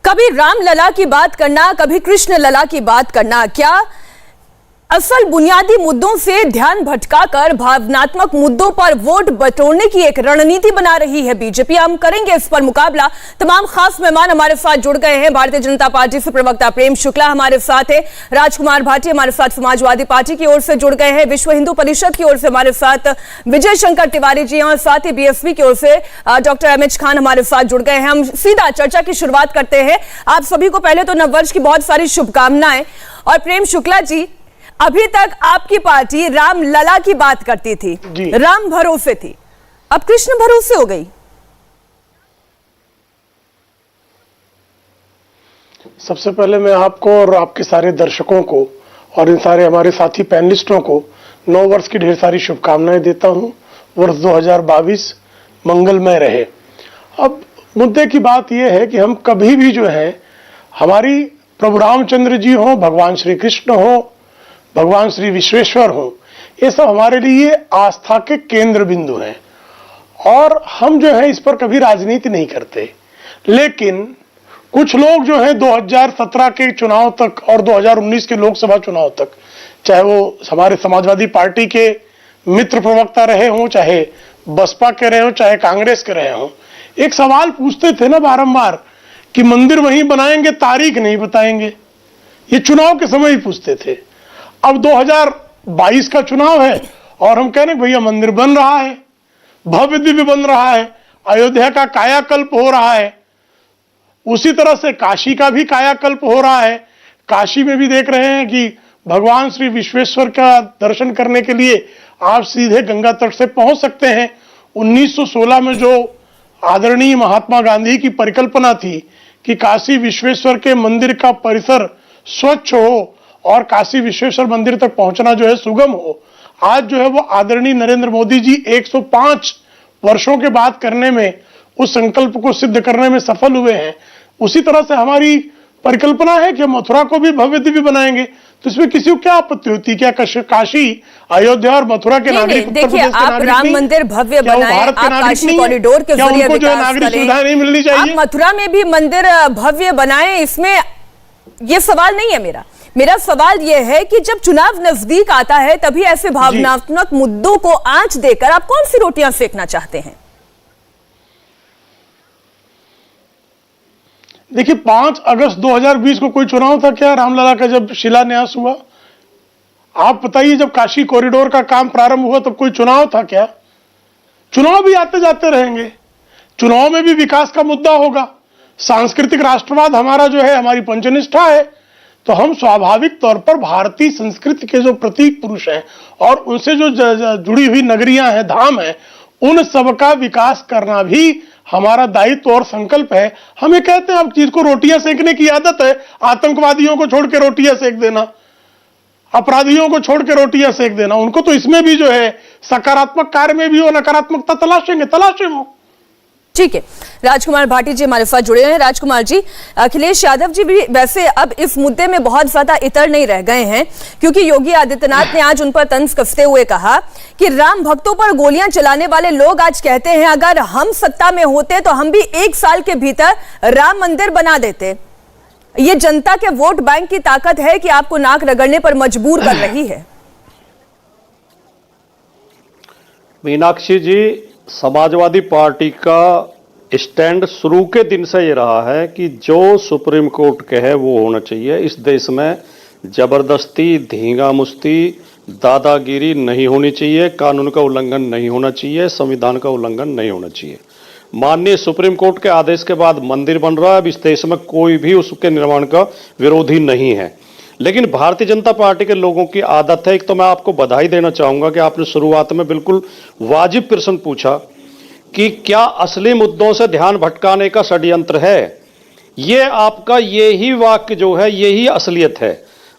कभी राम लला की बात करना, कभी कृष्ण लला की बात करना, क्या असल बुनियादी मुद्दों से ध्यान भटकाकर भावनात्मक मुद्दों पर वोट बटोरने की एक रणनीति बना रही है बीजेपी? हम करेंगे इस पर मुकाबला। तमाम खास मेहमान हमारे साथ जुड़ गए हैं। भारतीय जनता पार्टी से प्रवक्ता प्रेम शुक्ला हमारे साथ है, राजकुमार भाटी हमारे साथ समाजवादी पार्टी की ओर से जुड़ गए हैं, विश्व हिंदू परिषद की ओर से हमारे साथ विजय शंकर तिवारी जी और साथ ही बीएसपी की ओर से डॉक्टर एमएच खान हमारे साथ जुड़ गए हैं। हम सीधा चर्चा की शुरुआत करते हैं। आप सभी को पहले तो नववर्ष की बहुत सारी शुभकामनाएं। और प्रेम शुक्ला जी, अभी तक आपकी पार्टी राम लला की बात करती थी, राम भरोसे थी, अब कृष्ण भरोसे हो गई। सबसे पहले मैं आपको और आपके सारे दर्शकों को और इन सारे हमारे साथी पैनलिस्टों को नव वर्ष की ढेर सारी शुभकामनाएं देता हूं। वर्ष 2022 मंगलमय रहे। अब मुद्दे की बात यह है कि हम कभी भी जो है, हमारी प्रभु रामचंद्र जी हो, भगवान श्री कृष्ण हो, भगवान श्री विश्वेश्वर हो, ये सब हमारे लिए आस्था के केंद्र बिंदु हैं और हम जो है इस पर कभी राजनीति नहीं करते। लेकिन कुछ लोग जो है 2017 के चुनाव तक और 2019 के लोकसभा चुनाव तक, चाहे वो हमारे समाजवादी पार्टी के मित्र प्रवक्ता रहे हों, चाहे बसपा के रहे हों, चाहे कांग्रेस के रहे हों, एक सवाल पूछते थे ना बारंबार कि मंदिर वहीं बनाएंगे, तारीख नहीं बताएंगे। ये चुनाव के समय ही पूछते थे। अब 2022 का चुनाव है और हम कह रहे हैं भैया मंदिर बन रहा है, भव्य दिव्य बन रहा है, अयोध्या का कायाकल्प हो रहा है, उसी तरह से काशी का भी कायाकल्प हो रहा है। काशी में भी देख रहे हैं कि भगवान श्री विश्वेश्वर का दर्शन करने के लिए आप सीधे गंगा तट से पहुंच सकते हैं। 1916 में जो आदरणीय महात्मा गांधी की परिकल्पना थी कि काशी विश्वेश्वर के मंदिर का परिसर स्वच्छ हो और काशी विश्वेश्वर मंदिर तक पहुंचना जो है सुगम हो, आज जो है वो आदरणीय नरेंद्र मोदी जी 105 वर्षों के बाद करने में, उस संकल्प को सिद्ध करने में सफल हुए हैं। उसी तरह से हमारी परिकल्पना है कि मथुरा को भी भव्य दिव्य बनाएंगे। तो इसमें किसी को क्या आपत्ति होती है? क्या काशी, अयोध्या और मथुरा के नागरिक उत्तर प्रदेश के नागरिक राम मंदिर भव्य बनाए, आप काशी कॉरिडोर के जरिए नागरिक सुविधा नहीं मिलनी चाहिए? आप मथुरा में भी मंदिर भव्य बनाए, इसमें ये सवाल नहीं है मेरा सवाल यह है कि जब चुनाव नजदीक आता है तभी ऐसे भावनात्मक मुद्दों को आंच देकर आप कौन सी रोटियां सेकना चाहते हैं? देखिए, 5 अगस्त 2020 को कोई चुनाव था क्या रामलला का जब शिलान्यास हुआ? आप बताइए, जब काशी कॉरिडोर का काम प्रारंभ हुआ तब कोई चुनाव था क्या? चुनाव भी आते जाते रहेंगे, चुनाव में भी विकास का मुद्दा होगा। सांस्कृतिक राष्ट्रवाद हमारा जो है, हमारी पंचनिष्ठा है, तो हम स्वाभाविक तौर पर भारतीय संस्कृति के जो प्रतीक पुरुष हैं और उनसे जो जुड़ी हुई नगरियां हैं, धाम हैं, उन सबका विकास करना भी हमारा दायित्व और संकल्प है। हम ये कहते हैं, अब चीज को रोटियां सेकने की आदत है, आतंकवादियों को छोड़ के रोटियां सेक देना, अपराधियों को छोड़ के रोटियां सेक देना। उनको तो इसमें भी जो है सकारात्मक कार्य में भी वो नकारात्मकता तलाशे वो। ठीक है, राजकुमार भाटी जी हमारे साथ जुड़े हैं। राजकुमार जी, अखिलेश यादव जी भी वैसे अब इस मुद्दे में बहुत ज्यादा इतर नहीं रह गए हैं, क्योंकि योगी आदित्यनाथ ने आज उन पर तंज कसते हुए कहा कि राम भक्तों पर गोलियां चलाने वाले लोग आज कहते हैं अगर हम सत्ता में होते तो हम भी 1 साल के भीतर राम मंदिर बना देते। ये जनता के वोट बैंक की ताकत है कि आपको नाक रगड़ने पर मजबूर कर रही है। मीनाक्षी जी, समाजवादी पार्टी का स्टैंड शुरू के दिन से ये रहा है कि जो सुप्रीम कोर्ट कहे वो होना चाहिए। इस देश में जबरदस्ती, धींगा मुश्ती, दादागिरी नहीं होनी चाहिए, कानून का उल्लंघन नहीं होना चाहिए, संविधान का उल्लंघन नहीं होना चाहिए। माननीय सुप्रीम कोर्ट के आदेश के बाद मंदिर बन रहा है, अब इस देश में कोई भी उसके निर्माण का विरोधी नहीं है। लेकिन भारतीय जनता पार्टी के लोगों की आदत है, एक तो मैं आपको बधाई देना चाहूंगा कि आपने शुरुआत में बिल्कुल वाजिब प्रश्न पूछा कि क्या असली मुद्दों से ध्यान भटकाने का षड्यंत्र है। ये आपका यही वाक्य जो है, यही असलियत है।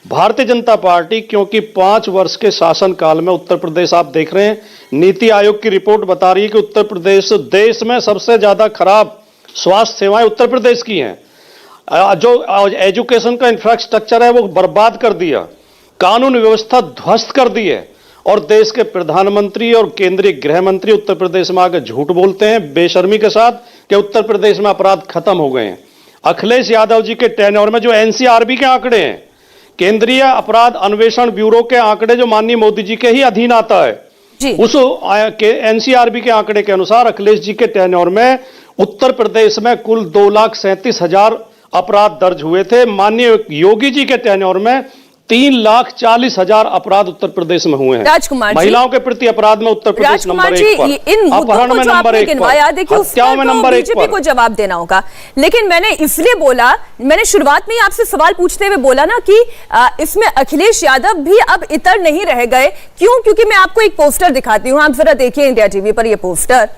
भारतीय जनता पार्टी, क्योंकि 5 वर्ष के शासनकाल में उत्तर प्रदेश आप देख रहे हैं, नीति आयोग की रिपोर्ट बता रही है कि उत्तर प्रदेश देश में सबसे ज्यादा खराब स्वास्थ्य सेवाएं उत्तर प्रदेश की हैं। जो एजुकेशन का इंफ्रास्ट्रक्चर है वो बर्बाद कर दिया, कानून व्यवस्था ध्वस्त कर दी है, और देश के प्रधानमंत्री और केंद्रीय गृह मंत्री उत्तर प्रदेश में आकर झूठ बोलते हैं बेशर्मी के साथ कि उत्तर प्रदेश में अपराध खत्म हो गए हैं। अखिलेश यादव जी के टेन्योर में जो एनसीआरबी के आंकड़े हैं, केंद्रीय अपराध अन्वेषण ब्यूरो के आंकड़े जो माननीय मोदी जी के ही अधीन आता है, जी। उस एनसीआरबी के आंकड़े के अनुसार अखिलेश जी के टेन्योर में उत्तर प्रदेश में कुल 2,37,000 अपराध दर्ज हुए थे। माननीय योगी जी के टेन्योर में 3,40,000 अपराध उत्तर प्रदेश में हुए हैं। राजकुमार जी, महिलाओं के प्रति अपराध में उत्तर प्रदेश नंबर 1 पर, इन मुद्दों को जो आपने गिनवाया, देखिए हत्याओं में उसमें नंबर 1 बीजेपी पर। को जवाब देना होगा। लेकिन मैंने इसलिए बोला, मैंने शुरुआत में ही आपसे सवाल पूछते हुए बोला ना कि इसमें अखिलेश यादव भी अब इतर नहीं रह गए। क्यों? क्योंकि मैं आपको एक पोस्टर दिखाती हूं, आप जरा देखिए इंडिया टीवी पर। यह पोस्टर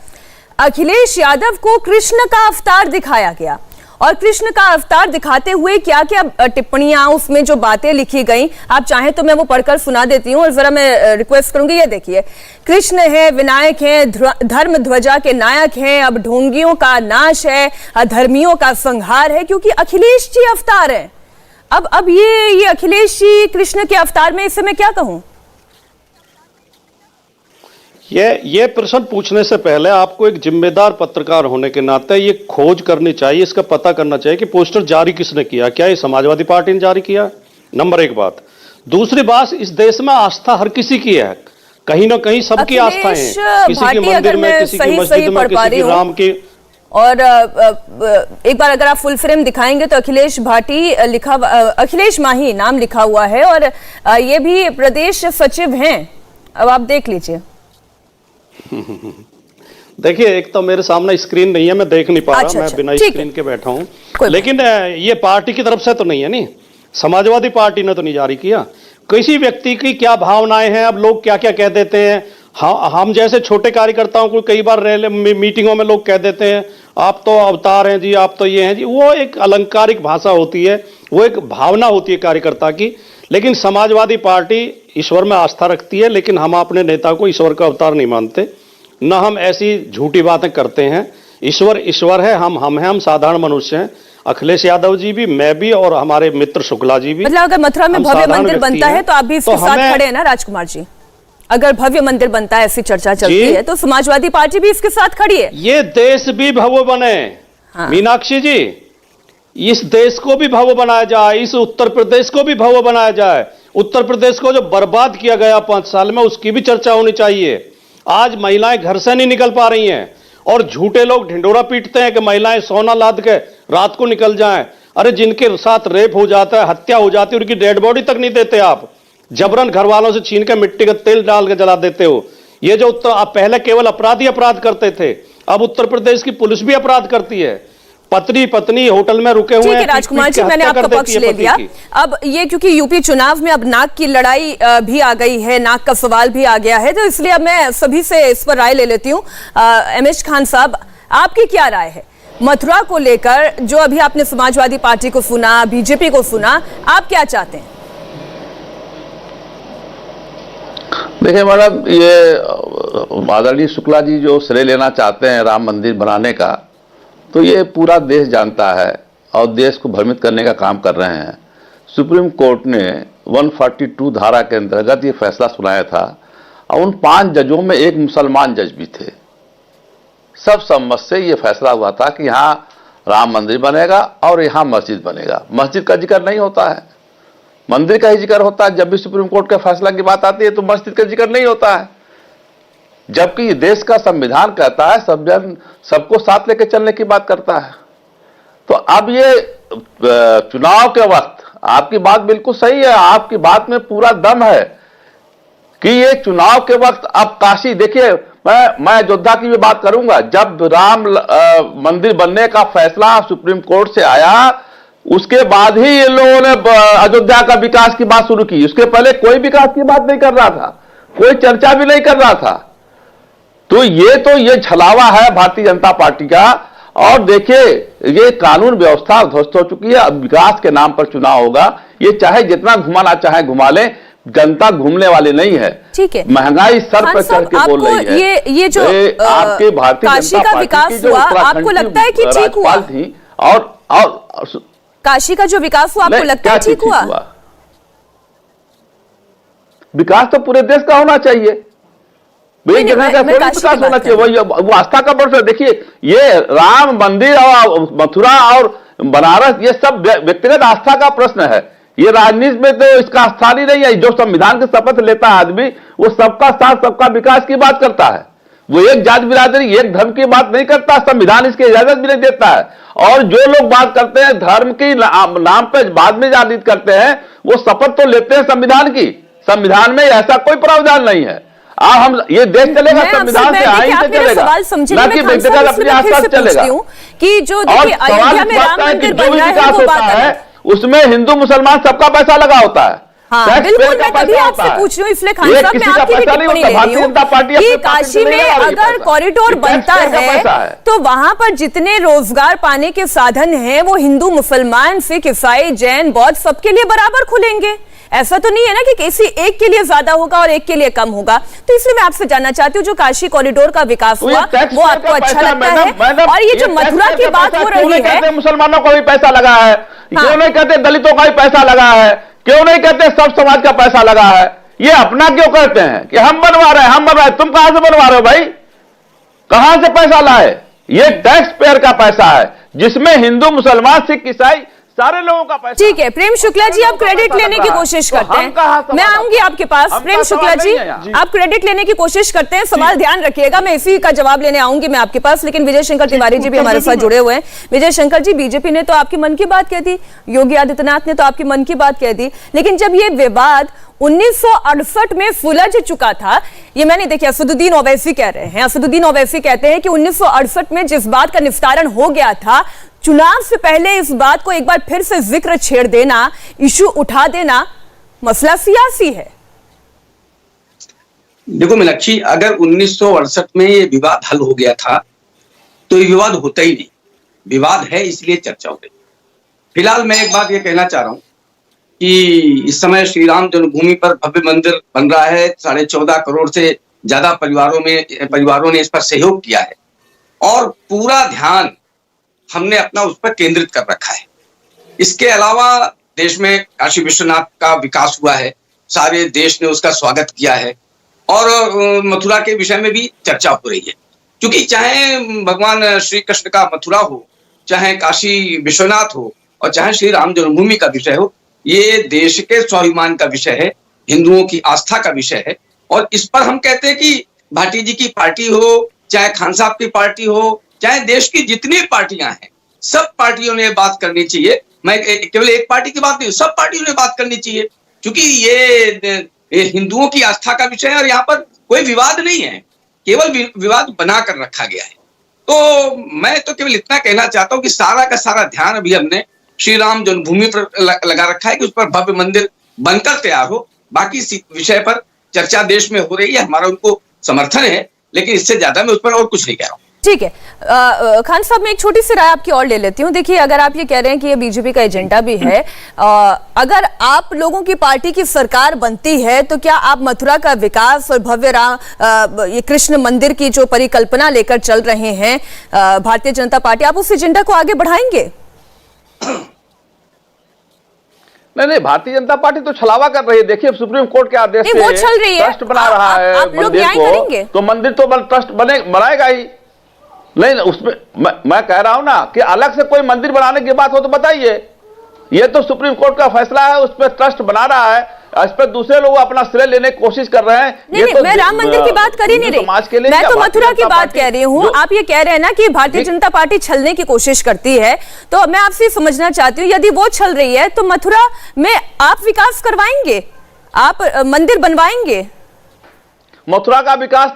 अखिलेश यादव को कृष्ण का अवतार दिखाया गया, और कृष्ण का अवतार दिखाते हुए क्या क्या टिप्पणियां, उसमें जो बातें लिखी गई, आप चाहें तो मैं वो पढ़कर सुना देती हूं और जरा मैं रिक्वेस्ट करूंगी। ये देखिए, कृष्ण है, विनायक है, धर्म ध्वजा के नायक हैं, अब ढोंगियों का नाश है, अधर्मियों का संहार है, क्योंकि अखिलेश जी अवतार है। अब ये अखिलेश जी कृष्ण के अवतार में इससे मैं क्या कहूं? ये प्रश्न पूछने से पहले आपको एक जिम्मेदार पत्रकार होने के नाते ये खोज करनी चाहिए, इसका पता करना चाहिए कि पोस्टर जारी किसने किया। क्या ये समाजवादी पार्टी ने जारी किया? नंबर 1 बात। दूसरी बात, इस देश में आस्था हर किसी की है, कहीं ना कहीं सबकी आस्थाएं हैं, किसी की मंदिर में, किसी की मस्जिद में, किसी की राम की। और एक बार अगर आप फुल फ्रेम दिखाएंगे तो अखिलेश भाटी लिखा, अखिलेश माही नाम लिखा हुआ है, और ये भी प्रदेश सचिव हैं। अब आप देख लीजिए। देखिए, एक तो मेरे सामने स्क्रीन नहीं है, मैं देख नहीं पा रहा, मैं बिना स्क्रीन के बैठा हूं। लेकिन ये पार्टी की तरफ से तो नहीं है, नहीं, समाजवादी पार्टी ने तो नहीं जारी किया। किसी व्यक्ति की क्या भावनाएं हैं, अब लोग क्या क्या कह देते हैं। हम जैसे छोटे कार्यकर्ताओं को कई बार मीटिंगों में लोग कह देते हैं आप तो अवतार हैं जी, आप तो ये हैं जी। वो एक अलंकारिक भाषा होती है, वो एक भावना होती है कार्यकर्ता की। लेकिन समाजवादी पार्टी ईश्वर में आस्था रखती है, लेकिन हम अपने नेता को ईश्वर का अवतार नहीं मानते, न हम ऐसी झूठी बातें करते हैं। ईश्वर ईश्वर है, हम हैं, हम साधारण मनुष्य हैं। अखिलेश यादव जी भी, मैं भी, और हमारे मित्र शुक्ला जी भी। मतलब अगर मथुरा में भव्य मंदिर बनता है तो आप भी इसके साथ खड़े हैं ना राजकुमार जी? अगर भव्य मंदिर बनता है, ऐसी चर्चा चलती है, तो समाजवादी पार्टी भी इसके साथ खड़ी है। ये देश भी भव्य बने, मीनाक्षी जी, इस देश को भी भव्य बनाया जाए, इस उत्तर प्रदेश को भी भव्य बनाया जाए। उत्तर प्रदेश को जो बर्बाद किया गया 5 साल में, उसकी भी चर्चा होनी चाहिए। आज महिलाएं घर से नहीं निकल पा रही हैं, और झूठे लोग ढिंडोरा पीटते हैं कि महिलाएं सोना लाद के रात को निकल जाएं। अरे जिनके साथ रेप हो जाता है, हत्या हो जाती है, उनकी डेड बॉडी तक नहीं देते आप, जबरन घर वालों से छीन के मिट्टी का तेल डाल के जला देते हो। ये जो आप पहले केवल अपराधी अपराध करते थे, अब उत्तर प्रदेश की पुलिस भी अपराध करती है। पत्नी होटल में रुके हुए हैं। राजकुमार जी, मैंने आपका पक्ष ले लिया। अब ये क्योंकि यूपी चुनाव में अब नाक की लड़ाई भी आ गई है, नाक का सवाल भी आ गया है, तो इसलिए अब मैं सभी से इस पर राय ले लेती हूँ। एमएच खान साहब, आपकी क्या राय है मथुरा को लेकर? जो अभी आपने समाजवादी पार्टी को सुना, बीजेपी को सुना, आप क्या चाहते हैं? देखिए मैडम, ये आदरणीय शुक्ला जी जो श्रेय लेना चाहते हैं राम मंदिर बनाने का, तो ये पूरा देश जानता है और देश को भ्रमित करने का काम कर रहे हैं। सुप्रीम कोर्ट ने 142 धारा के अंतर्गत ये फैसला सुनाया था, और उन 5 जजों में एक मुसलमान जज भी थे। सब सम्मत से ये फैसला हुआ था कि यहाँ राम मंदिर बनेगा और यहाँ मस्जिद बनेगा। मस्जिद का जिक्र नहीं होता है, मंदिर का ही जिक्र होता है। जब भी सुप्रीम कोर्ट के फैसला की बात आती है तो मस्जिद का जिक्र नहीं होता है, जबकि ये देश का संविधान कहता है सब जन सबको साथ लेकर चलने की बात करता है। तो अब ये चुनाव के वक्त आपकी बात बिल्कुल सही है, आपकी बात में पूरा दम है कि ये चुनाव के वक्त अब काशी, देखिए मैं अयोध्या की भी बात करूंगा। जब राम मंदिर बनने का फैसला सुप्रीम कोर्ट से आया, उसके बाद ही ये लोगों ने अयोध्या का विकास की बात शुरू की। उसके पहले कोई विकास की बात नहीं कर रहा था, कोई चर्चा भी नहीं कर रहा था। तो ये छलावा है भारतीय जनता पार्टी का। और देखिए, ये कानून व्यवस्था ध्वस्त हो चुकी है। अब विकास के नाम पर चुनाव होगा, ये चाहे जितना घुमाना चाहे घुमा ले, जनता घूमने वाली नहीं है। ठीक है, महंगाई सर पर चढ़ के बोल रही है। ये जो आपके भारतीय जनता पार्टी की जो आपको लगता है कि ठीक हुआ थी, और काशी का जो विकास हुआ आपको लगता है ठीक हुआ? विकास तो पूरे देश का होना चाहिए, जगह का कोई विकास होना चाहिए। वो आस्था का पर्व। देखिए, ये राम मंदिर और मथुरा और बनारस, ये सब व्यक्तिगत आस्था का प्रश्न है। ये राजनीति में तो इसका स्थान ही नहीं है। जो संविधान की शपथ लेता है आदमी, वो सबका साथ सबका विकास की बात करता है। वो एक जात बिरादरी एक धर्म की बात नहीं करता। संविधान इसकी इजाजत भी नहीं देता है। और जो लोग बात करते हैं धर्म की नाम पे बाद में राजनीति करते हैं, वो शपथ तो लेते हैं संविधान की। संविधान में ऐसा कोई प्रावधान नहीं है। हम ये देश चलेगा संविधान से, आइन से चलेगा, ना कि व्यक्तिगत अपने आसपास चलेगा। कि जो देखिए अयोध्या में राम मंदिर बन रहा है वो बात है, उसमें हिंदू मुसलमान सबका पैसा लगा होता है। हाँ बिल्कुल, मैं तभी आपसे पूछ रही हूँ। इसलिए खान साहब मैं आपकी भी टिप्पणी ले रही हूँ कि काशी में अगर कॉरिडोर बनता है तो वहां पर जितने रोजगार पाने के साधन हैं वो हिंदू मुसलमान सिख ईसाई जैन बौद्ध सबके लिए बराबर खुलेंगे। ऐसा तो नहीं है ना कि किसी एक के लिए ज्यादा होगा और एक के लिए कम होगा। तो इसलिए मैं आपसे जानना चाहती हूँ जो काशी कॉरिडोर का विकास हुआ वो आपको अच्छा लगता है? और ये जो मथुरा की बात हो रही है, मुसलमानों को भी पैसा लगा है, क्यों नहीं कहते दलितों का भी पैसा लगा है, क्यों नहीं कहते सब समाज का पैसा लगा है? ये अपना क्यों कहते हैं कि हम बनवा रहे हैं, हम बनवा रहे हैं? तुम कहां से बनवा रहे हो भाई? कहां से पैसा लाए? ये टैक्स पेयर का पैसा है जिसमें हिंदू मुसलमान सिख ईसाई सारे लोगों का पैसा। ठीक है प्रेम शुक्ला जी, आप क्रेडिट लेने की कोशिश करते हैं। मैं आऊंगी आपके पास। प्रेम शुक्ला जी, आप क्रेडिट लेने की कोशिश करते हैं, सवाल ध्यान रखिएगा, मैं इसी का जवाब लेने आऊंगी मैं आपके पास। लेकिन विजय शंकर तिवारी जी भी हमारे साथ जुड़े हुए हैं। विजय शंकर जी, बीजेपी ने तो आपकी मन की बात कह दी, योगी आदित्यनाथ ने तो आपकी मन की बात कह दी, लेकिन जब ये विवाद 1968 में सुलझ चुका था, ये मैंने देखिए असदुद्दीन ओवैसी कह रहे हैं, असदुद्दीन ओवैसी कहते हैं कि 1968 में जिस बात का निस्तारण हो गया था, चुनाव से पहले इस बात को एक बार फिर से जिक्र छेड़ देना, इशू उठा देना, मसला सियासी है। देखो मीनाक्षी, अगर 1968 में ये विवाद हल हो गया था तो ये विवाद होता ही नहीं। विवाद है इसलिए चर्चा हो गई। फिलहाल मैं एक बात ये कहना चाह रहा हूं कि इस समय श्री राम जन्मभूमि पर भव्य मंदिर बन रहा है। 14.5 करोड़ से ज्यादा परिवारों ने इस पर सहयोग किया है और पूरा ध्यान हमने अपना उस पर केंद्रित कर रखा है। इसके अलावा देश में काशी विश्वनाथ का विकास हुआ है, सारे देश ने उसका स्वागत किया है और मथुरा के विषय में भी चर्चा हो रही है। क्योंकि चाहे भगवान श्री कृष्ण का मथुरा हो, चाहे काशी विश्वनाथ हो और चाहे श्री राम जन्मभूमि का विषय हो, ये देश के स्वाभिमान का विषय है, हिंदुओं की आस्था का विषय है। और इस पर हम कहते हैं कि भाटी जी की पार्टी हो, चाहे खान साहब की पार्टी हो, चाहे देश की जितनी पार्टियां हैं, सब पार्टियों ने बात करनी चाहिए। मैं केवल एक पार्टी की बात नहीं, सब पार्टियों ने बात करनी चाहिए, क्योंकि ये हिंदुओं की आस्था का विषय है और यहाँ पर कोई विवाद नहीं है, केवल विवाद बना कर रखा गया है। तो मैं तो केवल इतना कहना चाहता हूँ कि सारा का सारा ध्यान अभी हमने श्री राम जन्मभूमि पर लगा रखा है कि उस पर भव्य मंदिर बनकर तैयार हो। बाकी विषय पर चर्चा देश में हो रही है, हमारा उनको समर्थन है, लेकिन इससे ज्यादा मैं उस पर और कुछ नहीं कह रहा हूँ। ठीक है खान साहब, मैं एक छोटी सी राय आपकी और ले लेती हूँ। देखिए, अगर आप ये कह रहे हैं कि ये बीजेपी का एजेंडा भी है, अगर आप लोगों की पार्टी की सरकार बनती है तो क्या आप मथुरा का विकास और भव्य ये कृष्ण मंदिर की जो परिकल्पना लेकर चल रहे हैं भारतीय जनता पार्टी, आप उस एजेंडा को आगे बढ़ाएंगे? नहीं, भारतीय जनता पार्टी तो छलावा कर रही है। देखिए सुप्रीम कोर्ट के आदेश से वो चल रही है, ट्रस्ट बना रहा है मंदिर को, तो मंदिर तो ट्रस्ट बनाएगा ही। नहीं, उसमें मैं कह रहा हूं ना कि अलग से कोई मंदिर बनाने की बात हो तो बताइए। ये तो सुप्रीम कोर्ट का फैसला है, उस पर ट्रस्ट बना रहा है, इस पर दूसरे लोग अपना श्रेय लेने की कोशिश कर रहे हैं। नहीं, तो मैं राम मंदिर की बात कर ही नहीं रही, मैं तो मथुरा की बात कह रही हूँ। आप ये कह रहे हैं ना कि भारतीय जनता पार्टी छलने की कोशिश करती है, तो मैं आपसे समझना चाहती हूँ, यदि वो छल रही है तो मथुरा में आप विकास करवाएंगे, आप मंदिर बनवाएंगे? मथुरा का विकास,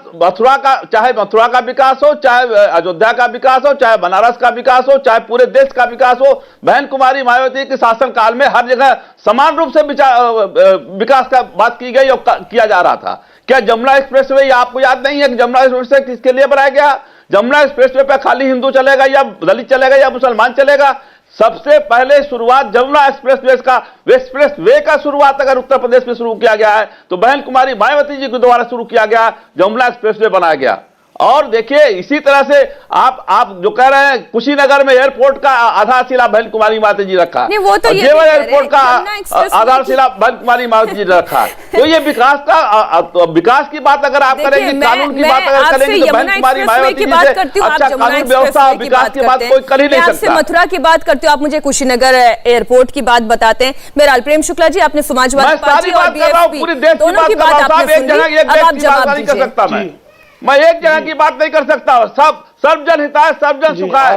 चाहे मथुरा का विकास हो, चाहे अयोध्या का विकास हो, चाहे बनारस का विकास हो, चाहे पूरे देश का विकास हो, बहन कुमारी मायावती के शासन काल में हर जगह समान रूप से विकास का बात की गई और किया जा रहा था। क्या जमुना एक्सप्रेसवे, आपको याद नहीं है कि जमुना एक्सप्रेसवे किसके लिए बनाया गया? जमुना एक्सप्रेसवे पे खाली हिंदू चलेगा या दलित चलेगा या मुसलमान चलेगा? सबसे पहले शुरुआत जमुना एक्सप्रेसवे का शुरुआत अगर उत्तर प्रदेश में शुरू किया गया है तो बहन कुमारी मायावती जी के द्वारा शुरू किया गया, जमुना एक्सप्रेसवे बनाया गया। और देखिए इसी तरह से आप जो कह रहे हैं कुशीनगर में एयरपोर्ट का आधारशिला बहन कुमारी माता जी रखा, नहीं, वो तो ये जेवर कह रहे एयरपोर्ट का यमुना एक्सप्रेस आधारशिला बहन कुमारी माता जी ने रखा। तो ये विकास की बात अगर आप करेंगे, कानून की बात अगर करेंगे, तो बहन कुमारी मायावती जी से अच्छा कानून व्यवस्था विकास की बात कोई कर ही नहीं सकता। मथुरा की बात करते हो आप, मुझे कुशीनगर एयरपोर्ट की बात बताते हैं। बहरहाल प्रेम शुक्ला जी, आपने समाजवादी पार्टी और बीएसपी दोनों की बात आपने सुन ली, अब आप जवाब दीजिए। मैं एक जगह की बात नहीं कर सकता। सब जन हिताय, सब जन सुखाय,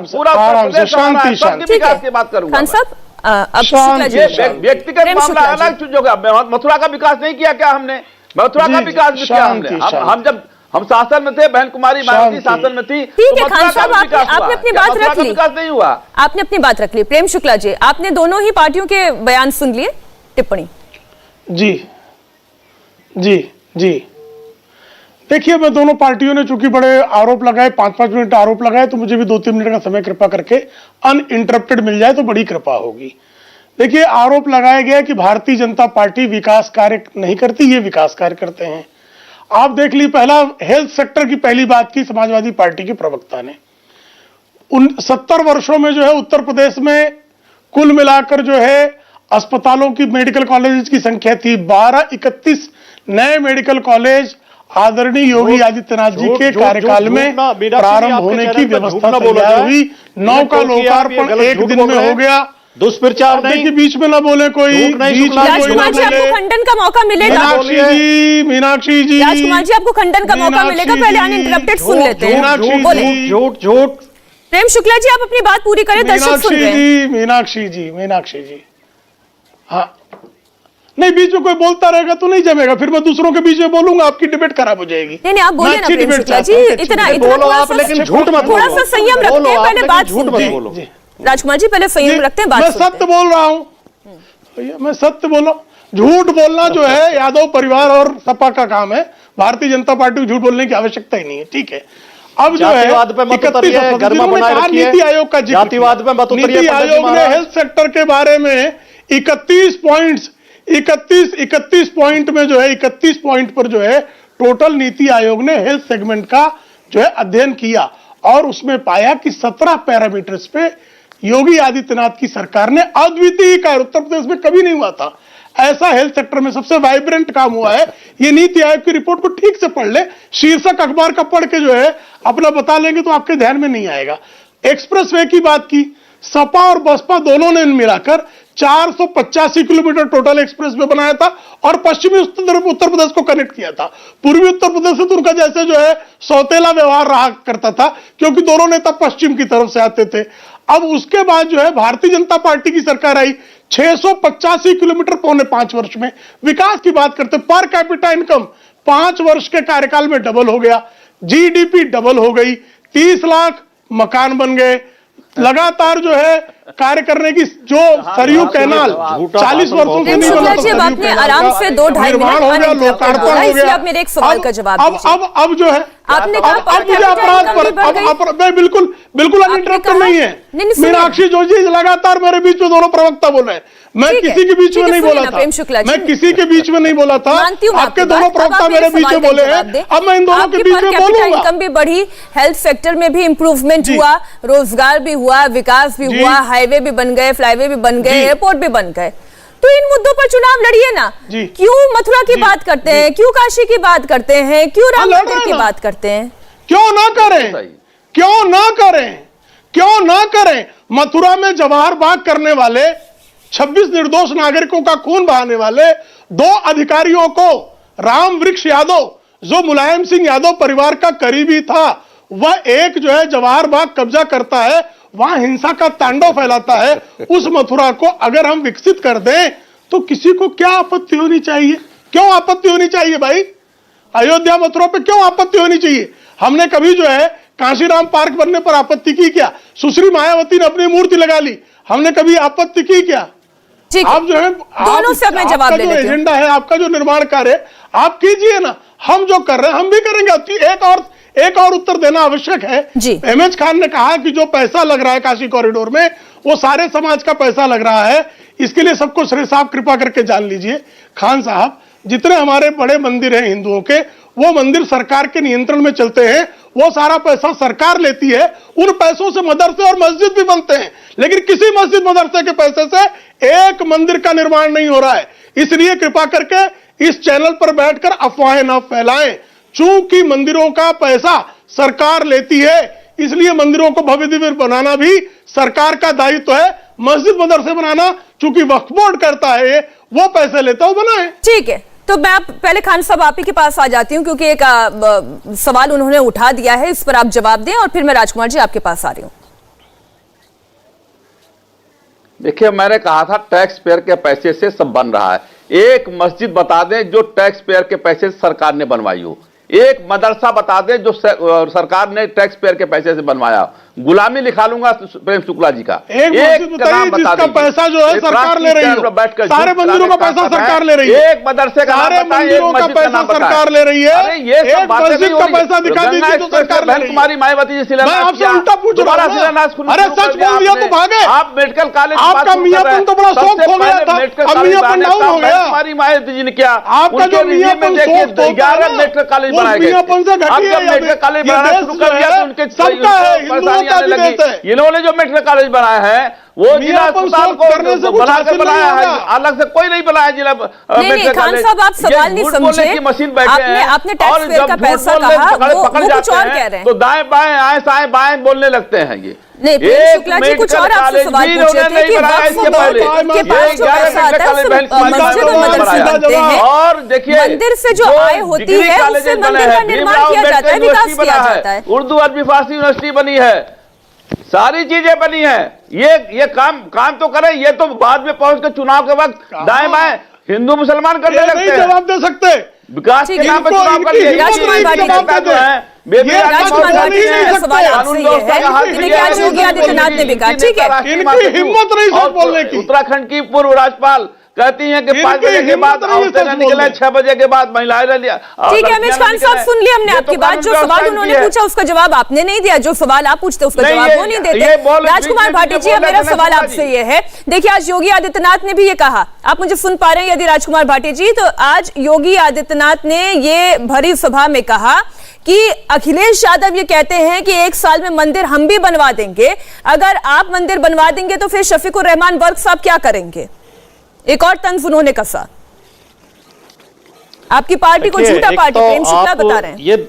पूरा शांति विकास की बात करूंगा। खान साहब, अब शुक्ला जी, व्यक्तिगत मामला अलग चीज होगा। मथुरा का विकास नहीं किया क्या हमने? मथुरा का विकास भी किया हमने। हम जब हम शासन में थे, बहन कुमारी मायावती शासन में थी, ठीक है खान साहब, आपने अपनी बात रख ली, विकास नहीं हुआ। आपने अपनी बात रख ली। प्रेम शुक्ला जी, आपने दोनों ही पार्टियों के बयान सुन लिए, टिप्पणी। जी जी जी, देखिए मैं दोनों पार्टियों ने चूंकि बड़े आरोप लगाए, 5-5 मिनट आरोप लगाए, तो मुझे भी 2-3 मिनट का समय कृपा करके अनइंटरप्टेड मिल जाए तो बड़ी कृपा होगी। देखिए आरोप लगाया गया कि भारतीय जनता पार्टी विकास कार्य नहीं करती, ये विकास कार्य करते हैं। आप देख ली, पहला हेल्थ सेक्टर की पहली बात की समाजवादी पार्टी के प्रवक्ता ने। 70 वर्षों में जो है उत्तर प्रदेश में कुल मिलाकर जो है अस्पतालों की, मेडिकल कॉलेज की संख्या थी 1231 नए मेडिकल कॉलेज आदरणीय योगी आदित्यनाथ जी के कार्यकाल में प्रारंभ होने की व्यवस्था तैयार हुई। 9 का लोकार्पण एक दिन में हो गया। दुष्प्रचार नहीं, बीच में ना बोले कोई, राजकुमार जी आपको खंडन का मौका मिलेगा। मीनाक्षी जी, राजकुमार जी आपको खंडन का मौका मिलेगा, पहले अनइंटरप्टेड सुन लेते हैं। बोले झूठ। प्रेम शुक्ला जी, आप अपनी बात पूरी करें, दर्शक सुन रहे हैं। मीनाक्षी जी, हाँ नहीं, बीच में कोई बोलता रहेगा तो नहीं जमेगा, फिर मैं दूसरों के बीच में बोलूंगा, आपकी डिबेट खराब हो जाएगी। नहीं आप बोले ना प्रेम शुक्ला जी, इतना बोलो आप, लेकिन झूठ मत बोलो। थोड़ा सा संयम रखते हैं, पहले बात सुनते हैं। राजकुमार जी पहले संयम रखते हैं, बात मैं सत्य बोल रहा हूँ भैया, मैं सत्य बोल रहा हूँ। झूठ बोलना जो है यादव परिवार और सपा का काम है, भारतीय जनता पार्टी को झूठ बोलने की आवश्यकता ही नहीं है। ठीक है, अब जो है नीति आयोग का जिक्र, नीति आयोग ने हेल्थ सेक्टर के बारे में 31 पॉइंट में जो है 31 पॉइंट पर जो है टोटल नीति आयोग ने हेल्थ सेगमेंट का जो है अध्ययन किया, और उसमें पाया कि 17 पैरामीटर्स पे योगी आदित्यनाथ की सरकार ने अद्वितीय कार्य, उत्तर प्रदेश में कभी नहीं हुआ था ऐसा, हेल्थ सेक्टर में सबसे वाइब्रेंट काम हुआ है। ये नीति आयोग की रिपोर्ट को ठीक से पढ़ ले, शीर्षक अखबार का पढ़ के जो है अपना बता लेंगे तो आपके ध्यान में नहीं आएगा। एक्सप्रेसवे की बात की, सपा और बसपा दोनों ने मिलाकर 485 किलोमीटर टोटल एक्सप्रेसवे बनाया था और पश्चिमी उत्तर प्रदेश को कनेक्ट किया था। पूर्वी उत्तर प्रदेश से तो उनका जैसे जो है सौतेला व्यवहार रहा करता था, क्योंकि दोनों नेता पश्चिम की तरफ से आते थे। अब उसके बाद जो है भारतीय जनता पार्टी की सरकार आई, 685 किलोमीटर 4.5 वर्ष में। विकास की बात करते, पर कैपिटा इनकम 5 वर्ष के कार्यकाल में डबल हो गया, जीडीपी डबल हो गई, 30 लाख मकान बन गए, लगातार जो है कार्य करने की जो सरयू कैनाल 40 वर्षों से नहीं बना था, आपने आराम से 2-2.5 मिनट हो गया, लोकार्पण हो गया। आप मेरे एक सवाल का जवाब दीजिए। अब जो है आपने कहा अब मुझे अपराध बिल्कुल अनइंटरप्टेड नहीं है। मीनाक्षी जोशी लगातार मेरे बीच में दोनों प्रवक्ता बोल रहे हैं, मैं किसी के बीच में नहीं बोला था, मैं किसी के बीच में नहीं बोला था, आपके दोनों प्रवक्ता मेरे बीच में बोले हैं, अब मैं इन दोनों के बीच में बोलूंगा। इनकम भी बढ़ी, हेल्थ सेक्टर में भी इंप्रूवमेंट हुआ, रोजगार भी हुआ, विकास भी हुआ, हाईवे भी बन गए, फ्लाईवे भी बन गए, एयरपोर्ट भी बन गए। तो इन मुद्दों पर चुनाव लड़िए ना। क्यों मथुरा की बात करते हैं, क्यों काशी की बात करते हैं, क्यों राम मंदिर की बात करते हैं? क्यों ना करें, क्यों ना करें, क्यों ना करें? मथुरा में जवाहर बाग करने वाले 26 निर्दोष नागरिकों का खून बहाने वाले 2 अधिकारियों को राम वृक्ष यादव, जो मुलायम सिंह यादव परिवार का करीबी था, वह एक जो है जवाहर बाग कब्जा करता है, वहां हिंसा का तांडव फैलाता है। उस मथुरा को अगर हम विकसित कर दें तो किसी को क्या आपत्ति होनी चाहिए? क्यों आपत्ति होनी चाहिए भाई? अयोध्या मथुरा पे क्यों आपत्ति होनी चाहिए? हमने कभी जो है कांशीराम पार्क बनने पर आपत्ति की क्या? सुश्री मायावती ने अपनी मूर्ति लगा ली, हमने कभी आपत्ति की क्या? आप जो है दोनों से मैं जवाब ले लेती हूं। एजेंडा है आपका, जो निर्माण कार्य आप कीजिए ना, हम जो कर रहे हैं हम भी करेंगे। एक और उत्तर देना आवश्यक है। एमएच खान ने कहा कि जो पैसा लग रहा है काशी कॉरिडोर में, वो सारे समाज का पैसा लग रहा है। इसके लिए सबको श्री साहब कृपा करके जान लीजिए, खान साहब, जितने हमारे बड़े मंदिर हैं हिंदुओं के, वो मंदिर सरकार के नियंत्रण में चलते हैं, वो सारा पैसा सरकार लेती है, उन पैसों से मदरसे और मस्जिद भी बनते हैं, लेकिन किसी मस्जिद मदरसे के पैसे से एक मंदिर का निर्माण नहीं हो रहा है। इसलिए कृपा करके इस चैनल पर बैठकर अफवाहें ना फैलाएं। चूंकि मंदिरों का पैसा सरकार लेती है, इसलिए मंदिरों को भव्य दिव्य बनाना भी सरकार का दायित्व है। मस्जिद मदरसे बनाना चूंकि वक्फ बोर्ड करता है, वो पैसे लेता हो बनाए। ठीक है, तो मैं पहले खान साहब आप ही के पास आ जाती हूं, क्योंकि एक सवाल उन्होंने उठा दिया है, इस पर आप जवाब दें, और फिर मैं राजकुमार जी आपके पास आ रही हूं। देखिए, मैंने कहा था टैक्स पेयर के पैसे से सब बन रहा है। एक मस्जिद बता दें जो टैक्स पेयर के पैसे से सरकार ने बनवाई हो, एक मदरसा बता दें जो सरकार ने टैक्स पेयर के पैसे से बनवाया। गुलामी लिखा लूंगा प्रेम शुक्ला जी का। एक नाम बता जिसका पैसा जो है सरकार ले रही है, सारे मंदिरों का पैसा सरकार ले रही है। एक मदरसे का सारे मंदिरों का पैसा सरकार ले रही है। एक मस्जिद का पैसा दिखा दीजिए तो सरकार ले रही है। कुमारी मायावती जी मैं आपसे उल्टा पूछ रहा हूं। अरे सच बोल दिया तो भागे। आप मेडिकल कॉलेज, आपका मियाँपन तो बड़ा शौक हो गया था, अब मियाँपन डाउन हो गया। कुमारी मायावती जी ने क्या आपका जो मियाँपन शौक था, 11 मेडिकल कॉलेज बनाए गए। मियाँपन से घटिया मेडिकल कॉलेज बनाना शुरू कर दिया तो उनके सबका है, हिंदुओं का भी देश है। इन्होंने जो मेडिकल कॉलेज बनाया है वो जिला अस्पताल को बनाकर बनाया है, अलग से कोई नहीं बनाया जिला नहीं, खान साहब आप सवाल नहीं समझे। मशीन बैठे हैं आपने टैक्स पेयर का पैसा कहा, वो कुछ और कह रहे हैं। तो दाएं बाएं आए साएं बाएं बोलने लगते हैं। ये नहीं, प्रेम शुक्ला जी कुछ और आपसे सवाल पूछे थे कि वक्फ बोर्ड के पास जो पैसा आता है मस्जिद और मदरसे बनते हैं, और देखिए मंदिर से जो आय होती है उससे मंदिर का निर्माण किया जाता है, विकास किया जाता है। उर्दू अरबी फारसी यूनिवर्सिटी बनी है, सारी चीजें बनी है। ये काम तो करें, ये तो बाद में पहुंच के चुनाव के वक्त दाएं बाएं हिंदू मुसलमान करने लगते हैं। जवाब दे सकते विकास के नाम पर चुनाव कर लिए। राजकुमार भाटी सवाल आपसे ये है कि आज योगी आदित्यनाथ ने भी कहा, ठीक है, इनकी हिम्मत नहीं सच बोलने की। उत्तराखंड की पूर्व राज्यपाल कहती हैं कि 5 बजे के बाद औरतें न निकले, 6 बजे के बाद महिलाएं न लिया। ठीक है अमित खान साहब, सुन लिया हमने आपकी बात। जो सवाल उन्होंने पूछा उसका जवाब आपने नहीं दिया, जो सवाल आप पूछते उसका जवाब वो नहीं देते। राजकुमार भाटी जी, अब मेरा सवाल आपसे ये है, देखिए आज योगी आदित्यनाथ ने भी ये कहा, आप मुझे सुन पा रहे हैं यदि राजकुमार भाटी जी? तो आज योगी आदित्यनाथ ने ये भरी सभा में कहा कि अखिलेश यादव ये कहते हैं कि 1 साल में मंदिर हम भी बनवा देंगे, अगर आप मंदिर बनवा देंगे तो फिर शफीकुर रहमान वर्क साहब क्या करेंगे? एक और तंज उन्होंने कसा। आपकी पार्टी को झूठा पार्टी प्रेम शुक्ला बता रहे हैं। ये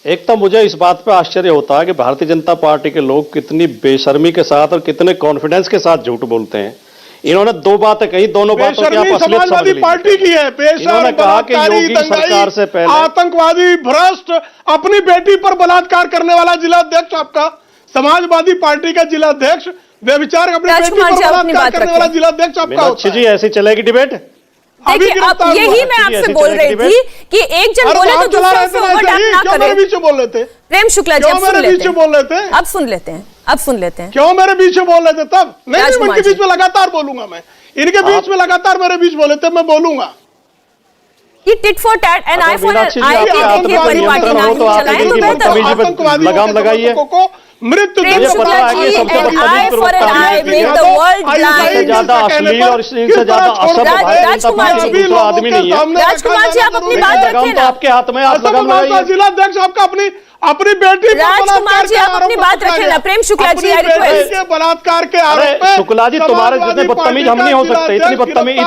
एक तो मुझे इस बात पे आश्चर्य होता है कि भारतीय जनता पार्टी के लोग कितनी बेशर्मी के साथ और कितने कॉन्फिडेंस के साथ झूठ बोलते हैं। इन्होंने 2 बातें कही, दोनों बातों की आप असलियत समझ लीजिए। पार्टी की है इन्होंने कहा कि योगी सरकार से पहले आतंकवादी भ्रष्ट अपनी बेटी पर बलात्कार करने वाला जिलाध्यक्ष, आपका समाजवादी पार्टी का जिलाध्यक्ष व्यभिचार अपनी बेटी पर बलात्कार करने वाला जिलाध्यक्ष आपका होता है। जी ऐसी चलेगी डिबेट? देखिए अब यही मैं आपसे बोल रही थी कि एक जन बोले तो दूसरा से ओवरलैप ना करे। मेरे बीच में बोल रहे थे प्रेम शुक्ला जी, अब मेरे बीच में बोल रहे थे, अब सुन लेते हैं, अब सुन लेते हैं। क्यों मेरे बीच में बोल रहे थे तब? नहीं, इनके बीच में लगातार बोलूंगा मैं, इनके बीच में लगातार मेरे बीच बोले थे, मैं बोलूंगा। ये tit for tat and I for I के देखिए परिपाटी ना ही चलाएं तो बेहतर। आतंकवादियों लगाम लगाइए, मृत्यु ज्यादा अश्लील और इनसे ज्यादा असभ्य आदमी नहीं है। राजकुमार जी आप अपनी बात रखें ना, आपके हाथ में, आप लगाम लगाइए। जिलाध्यक्ष आपका अपनी बेटी राजकुमार जी आप अपनी बात रखें ना। Prem Shukla ji I request. बलात्कार के आरोप पे शुक्ला जी तुम्हारे जितने बदतमीज हम नहीं हो सकते, इतनी बदतमीज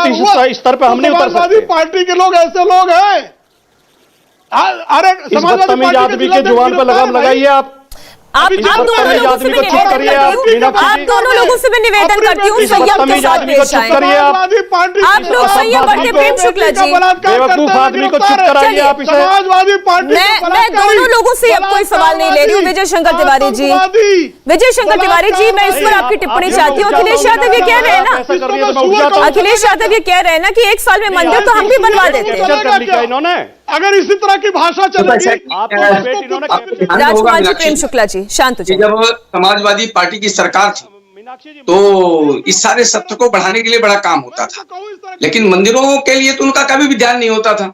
इस स्तर पे हम नहीं उतर सकते। पार्टी के लोग ऐसे लोग हैं। अरे इस बदतमीज आदमी के जुबान पर लगाम लगाइए। आप दोनों लोगों से भी निवेदन करती हूँ संयम के साथ पेश आएं। आप लोग संयम बरतें प्रेम शुक्ला जी। बेवकूफ आदमी को चुप कराइए आप इसे। समाजवादी पार्टी मैं दोनों लोगों से अब कोई सवाल नहीं ले रही हूँ। विजय शंकर तिवारी जी, विजय शंकर तिवारी जी, मैं इस पर आपकी टिप्पणी चाहती हूँ। अखिलेश यादव ये कह रहे हैं ना, अखिलेश यादव ये कह रहे हैं ना कि 1 साल में मंदिर तो हम भी बनवा देते हैं। इन्होंने अगर इसी तरह की भाषा चलेगी। राजकुमार जी, प्रेम शुक्ला जी शांत हो जाइए। जब समाजवादी पार्टी की सरकार थी तो इस सारे सत्र को बढ़ाने के लिए बड़ा काम होता था, लेकिन मंदिरों के लिए तो उनका कभी भी ध्यान नहीं होता था।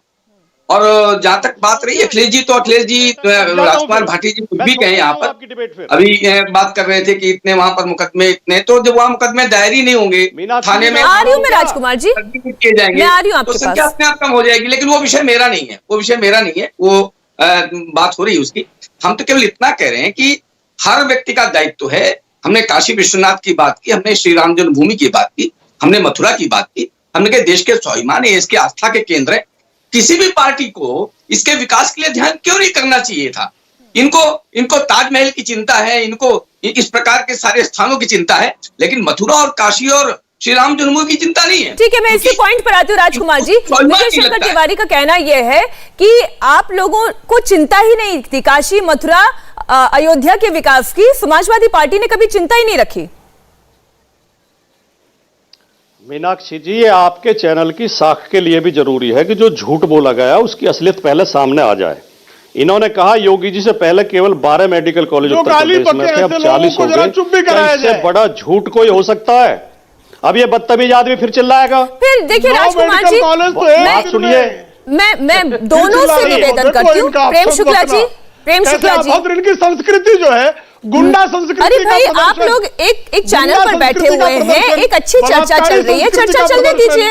और जहां तक बात रही अखिलेश जी, तो अखिलेश जी राजकुमार भाटी जी कुछ भी कहें यहाँ पर, अभी बात कर रहे थे कि इतने वहां पर मुकदमे इतने, तो जब वहां मुकदमे दायर ही नहीं होंगे, थाने में आ रही हूँ मैं राजकुमार जी, किए जाएंगे, मैं आ रही हूँ आपके तो संख्या पास। अपने आप कम हो जाएगी। लेकिन वो विषय मेरा नहीं है, वो विषय मेरा नहीं है, वो बात हो रही है उसकी। हम तो केवल इतना कह रहे हैं कि हर व्यक्ति का दायित्व है। हमने काशी विश्वनाथ की बात की, हमने श्री राम जन्मभूमि की बात की, हमने मथुरा की बात की, हमने कहा देश के स्वाभिमान है, इसके आस्था के केंद्र है। किसी भी पार्टी को इसके विकास के लिए ध्यान क्यों नहीं करना चाहिए था? इनको ताजमहल की चिंता है, इनको इस प्रकार के सारे स्थानों की चिंता है, लेकिन मथुरा और काशी और श्री राम जन्मभूमि की चिंता नहीं है। ठीक है, मैं इसी पॉइंट पर आती हूँ राजकुमार जी। विजय शंकर तिवारी का कहना यह है कि आप लोगों को चिंता ही नहीं थी काशी, मथुरा, अयोध्या के विकास की, समाजवादी पार्टी ने कभी चिंता ही नहीं रखी। मीनाक्षी जी, ये आपके चैनल की साख के लिए भी जरूरी है कि जो झूठ बोला गया उसकी असलियत पहले सामने आ जाए। इन्होंने कहा योगी जी से पहले केवल 12 मेडिकल कॉलेज उत्तर प्रदेश में थे, अब 40 हो गए। क्या इससे बड़ा झूठ कोई हो सकता है? अब ये बदतमीज आदमी फिर चिल्लाएगा। फिर देखिए राजकुमार जी, बात सुनिए, मैं दोनों से निवेदन करती हूँ। प्रेम शुक्ला जी, इनकी संस्कृति जो है गुंडा संस्कृति। अरे भाई, आप लोग एक चैनल पर बैठे हुए हैं, एक अच्छी चर्चा चल रही है, चर्चा चलने दीजिए।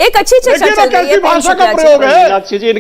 एक अच्छी चर्चा चल रही है। भाषा का प्रयोग है,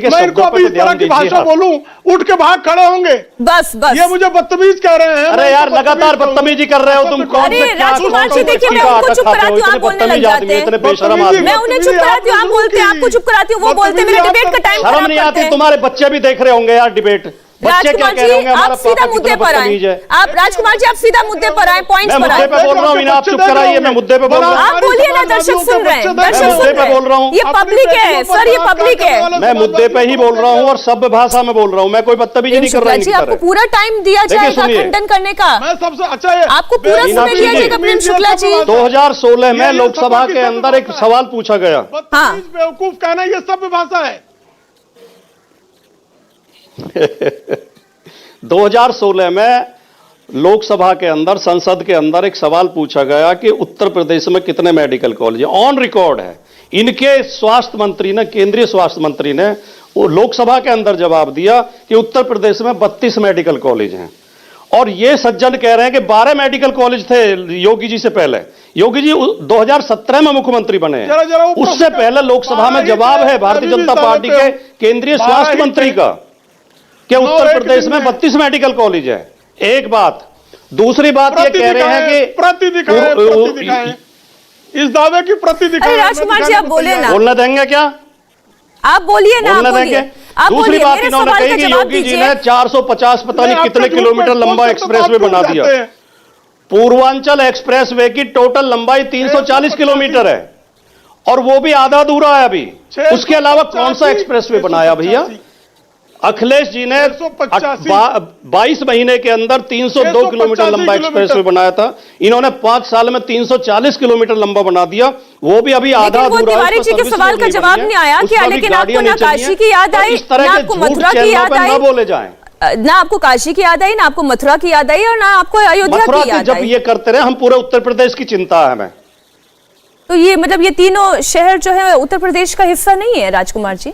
मैं इनको अभी इस तरह की भाषा बोलूं उठ के भाग खड़े होंगे। बस ये मुझे बदतमीज कह रहे हैं। अरे यार, लगातार बदतमीजी कर रहे हो तुम। कौन से राजकुमार जी, देखिए मैं उनको चुप कराती हूँ, आप बोलने लग जाते हैं। मैं उन्हें चुप कराती हूँ, आप बोलते हैं, आपको चुप कराती हूँ, वो बोलते हैं, मेरे डिबेट का टाइम शर्म नहीं आती? तुम्हारे बच्चे भी देख रहे होंगे यार डिबेट। राजकुमार जी, आप सीधा मुद्दे पर आए। आप राजकुमार जी, आप सीधा मुद्दे पर आए, पॉइंट्स पर आए। मुद्दे पे बोल रहा हूँ, आप चुप कराइए, मैं मुद्दे पे बोल रहा हूँ। आप बोलिए ना, दर्शक सुन रहे हैं, दर्शक सुन रहे हैं। बोल रहा हूँ, ये पब्लिक है सर, ये पब्लिक है। मैं मुद्दे पे ही बोल रहा हूँ और सभ्य भाषा में बोल रहा हूँ, मैं कोई बदतमीजी नहीं कर रहा हूँ। आपको पूरा टाइम दिया जाएगा खंडन करने का। मैं सबसे अच्छा है, आपको पूरा समय दिया जाएगा प्रेम शुक्ला जी। 2016 में लोकसभा के अंदर एक सवाल पूछा गया। हाँ, बेवकूफ कहना ये सभ्य भाषा है। 2016 में लोकसभा के अंदर, संसद के अंदर एक सवाल पूछा गया कि उत्तर प्रदेश में कितने मेडिकल कॉलेज, ऑन रिकॉर्ड है। इनके स्वास्थ्य मंत्री ने, केंद्रीय स्वास्थ्य मंत्री ने वो लोकसभा के अंदर जवाब दिया कि उत्तर प्रदेश में 32 मेडिकल कॉलेज हैं। और ये सज्जन कह रहे हैं कि 12 मेडिकल कॉलेज थे योगी जी से पहले। योगी जी 2017 में मुख्यमंत्री बने, उससे पहले लोकसभा में जवाब है भारतीय जनता पार्टी के केंद्रीय स्वास्थ्य मंत्री का कि उत्तर प्रदेश में 32 मेडिकल कॉलेज है। एक बात। दूसरी बात ये कह रहे हैं कि प्रति दिखाएं, इस दावे की प्रति दिखाएं। राजकुमार जी, आप बोले ना। बोलने देंगे क्या? आप बोलिए ना, बोलने देंगे। दूसरी बात इन्होंने कही कि योगी जी ने 450 पता नहीं कितने किलोमीटर लंबा एक्सप्रेसवे बना दिया। पूर्वांचल एक्सप्रेसवे की टोटल लंबाई 340 किलोमीटर है और वो भी आधा अधूरा है अभी। उसके अलावा कौन सा एक्सप्रेसवे बनाया भैया? अखिलेश जी ने 22 महीने के अंदर 302 किलोमीटर लंबा एक्सप्रेसवे बनाया था। इन्होंने 5 साल में 340 किलोमीटर लंबा बना दिया, वो भी अभी आधा अधूरा है। तिवारी जी के सवाल का जवाब नहीं आया कि लेकिन आपको ना काशी की याद आई, ना आपको मथुरा की याद आई, बोले जाए ना आपको काशी की याद आई, ना आपको मथुरा की याद आई और ना आपको अयोध्या की याद आई। जब ये करते रहे, हम पूरे उत्तर प्रदेश की चिंता है हमें। तो ये मतलब ये तीनों शहर जो है उत्तर प्रदेश का हिस्सा नहीं है राजकुमार जी?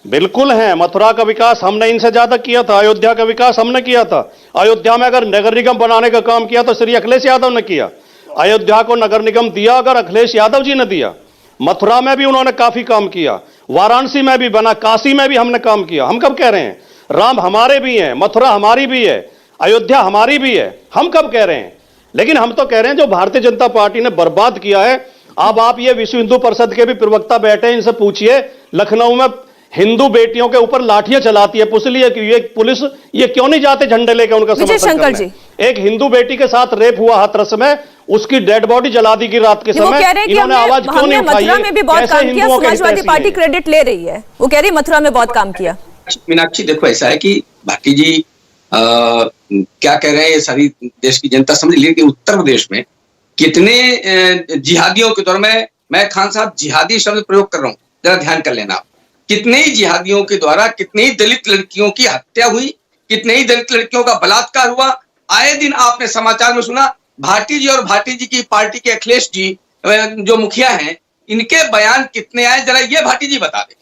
बिल्कुल है। मथुरा का विकास हमने इनसे ज्यादा किया था, अयोध्या का विकास हमने किया था। अयोध्या में अगर नगर निगम बनाने का काम किया तो श्री अखिलेश यादव ने किया। अयोध्या को नगर निगम दिया अगर अखिलेश यादव जी ने दिया। मथुरा में भी उन्होंने काफी काम किया, वाराणसी में भी बना, काशी में भी हमने काम किया। हम कब कह रहे हैं राम हमारे भी हैं, मथुरा हमारी भी है, अयोध्या हमारी भी है? हम कब कह रहे हैं? लेकिन हम तो कह रहे हैं जो भारतीय जनता पार्टी ने बर्बाद किया है। अब आप ये विश्व हिंदू परिषद के भी प्रवक्ता बैठे हैं, इनसे पूछिए लखनऊ में हिंदू बेटियों के ऊपर लाठियां चलाती है पुलिस, ये क्यों नहीं जाते झंडे लेकर उनका समर्थन करने? एक हिंदू बेटी के साथ रेप हुआ हाथरस में, उसकी डेड बॉडी जला दी गई रात के समय। इन्होंने आवाज क्यों नहीं उठाई? मथुरा में भी बहुत काम किया, समाजवादी पार्टी क्रेडिट ले रही है, वो कह रही मथुरा में बहुत काम किया। मीनाक्षी देखो, ऐसा है कि भाटी जी क्या कह रहे हैं ये सारी देश की जनता समझ ली कि उत्तर प्रदेश में कितने जिहादियों के दौर में, मैं खान साहब जिहादी शब्द प्रयोग कर रहा हूँ, जरा ध्यान कर लेना आप। कितने ही जिहादियों के द्वारा कितने ही दलित लड़कियों की हत्या हुई, कितने ही दलित लड़कियों का बलात्कार हुआ। आए दिन आपने समाचार में सुना भाटी जी और भाटी जी की पार्टी के अखिलेश जी जो मुखिया हैं, इनके बयान कितने आए जरा ये भाटी जी बता दें।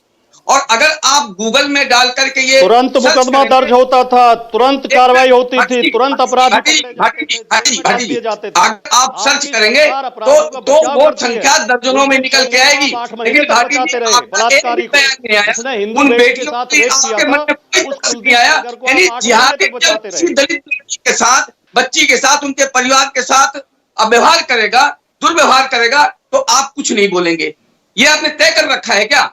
और अगर आप गूगल में डाल करके ये तुरंत मुकदमा दर्ज होता था, तुरंत कार्रवाई होती थी, तुरंत अपराधी अगर आप सर्च करेंगे तो वो संख्या दर्जनों में निकल के आएगी। लेकिन भाटी जी बलात्कारी को जिसने हिंदू उन बेटी के बेटियों साथ के रेप आपके किया मन था, में कोई उस फर्क नहीं आया। कुलदीप यानी नगर को जिहाद आप बचाते किसी रहे। दलित लड़की के साथ, बच्ची के साथ, उनके परिवार के साथ व्यवहार करेगा, दुर्व्यवहार करेगा, तो आप कुछ नहीं बोलेंगे। ये आपने तय कर रखा है क्या?